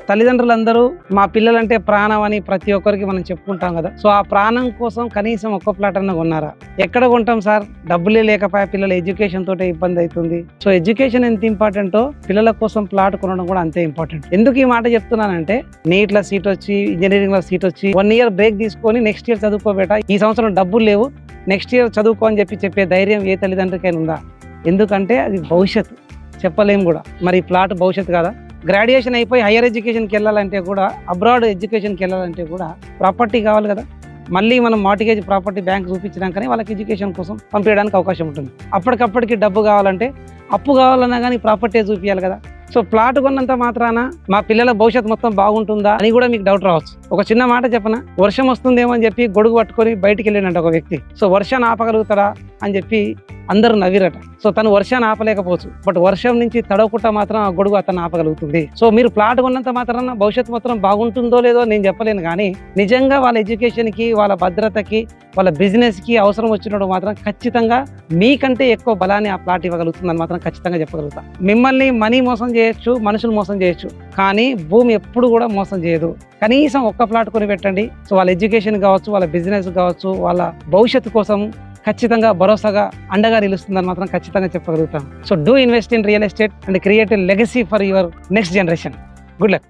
తల్లిదండ్రులందరూ మా పిల్లలంటే ప్రాణం అని ప్రతి ఒక్కరికి మనం చెప్పుకుంటాం కదా. సో ఆ ప్రాణం కోసం కనీసం ఒక్క ప్లాట్ అన్న కొన్నారా? ఎక్కడ కొంటాం సార్? డబ్బులే లేకపోయా పిల్లల ఎడ్యుకేషన్ తోటే ఇబ్బంది అవుతుంది. సో ఎడ్యుకేషన్ ఎంత ఇంపార్టెంటో పిల్లల కోసం ప్లాట్ కొనడం కూడా అంతే ఇంపార్టెంట్. ఎందుకు ఈ మాట చెప్తున్నానంటే, నీట్ లో సీట్ వచ్చి, ఇంజనీరింగ్ లో సీట్ వచ్చి 1 ఇయర్ బ్రేక్ తీసుకొని నెక్స్ట్ ఇయర్ చదువుకోబేట, ఈ సంవత్సరం డబ్బులు లేవు నెక్స్ట్ ఇయర్ చదువుకో అని చెప్పే ధైర్యం ఏ తల్లిదండ్రులకైనా ఉందా? ఎందుకంటే అది భవిష్యత్తు, చెప్పలేము కూడా. మరి ప్లాట్ భవిష్యత్తు కదా. గ్రాడ్యుయేషన్ అయిపోయి హైయర్ ఎడ్యుకేషన్కి వెళ్ళాలంటే కూడా, అబ్రాడ్ ఎడ్యుకేషన్కి వెళ్ళాలంటే కూడా ప్రాపర్టీ కావాలి కదా. మళ్ళీ మనం మార్టిగేజ్ ప్రాపర్టీ బ్యాంక్ చూపించినాకనే వాళ్ళకి ఎడ్యుకేషన్ కోసం పంపించడానికి అవకాశం ఉంటుంది. అప్పటికప్పటికి డబ్బు కావాలంటే, అప్పు కావాలన్నా కానీ ప్రాపర్టీ చూపించాలి కదా. సో ప్లాట్ కొన్నంత మాత్రాన మా పిల్లల భవిష్యత్తు మొత్తం బాగుంటుందా అని కూడా మీకు డౌట్ రావచ్చు. ఒక చిన్న మాట చెప్పనా, వర్షం వస్తుందేమో అని చెప్పి గొడుగు పట్టుకొని బయటికి వెళ్ళినట్టు ఒక వ్యక్తి. సో వర్షాన్ని ఆపగలుగుతాడా అని చెప్పి అందరూ నవ్విరట. సో తను వర్షాన్ని ఆపలేకపోవచ్చు, బట్ వర్షం నుంచి తడవకుండా మాత్రం ఆ గొడుగు అతను ఆపగలుగుతుంది. సో మీరు ప్లాట్ కొన్నంత మాత్రాన భవిష్యత్తు మొత్తం బాగుంటుందో లేదో నేను చెప్పలేను, కానీ నిజంగా వాళ్ళ ఎడ్యుకేషన్కి, వాళ్ళ భద్రతకి, వాళ్ళ బిజినెస్కి అవసరం వచ్చినప్పుడు మాత్రం ఖచ్చితంగా మీకంటే ఎక్కువ బలాన్ని ఆ ప్లాట్ ఇవ్వగలుగుతుందని మాత్రం ఖచ్చితంగా చెప్పగలుగుతా. మిమ్మల్ని మనీ మోసం చేయొచ్చు, మనుషులు మోసం చేయొచ్చు, కానీ భూమి ఎప్పుడు కూడా మోసం చేయదు. కనీసం ఒక్క ప్లాట్ కొని పెట్టండి. సో వాళ్ళ ఎడ్యుకేషన్ కావచ్చు, వాళ్ళ బిజినెస్ కావచ్చు, వాళ్ళ భవిష్యత్తు కోసం ఖచ్చితంగా భరోసాగా అండగా నిలుస్తుందని మాత్రం ఖచ్చితంగా చెప్పగలుగుతాను. So do invest in real estate and create a legacy for your next generation. Good luck.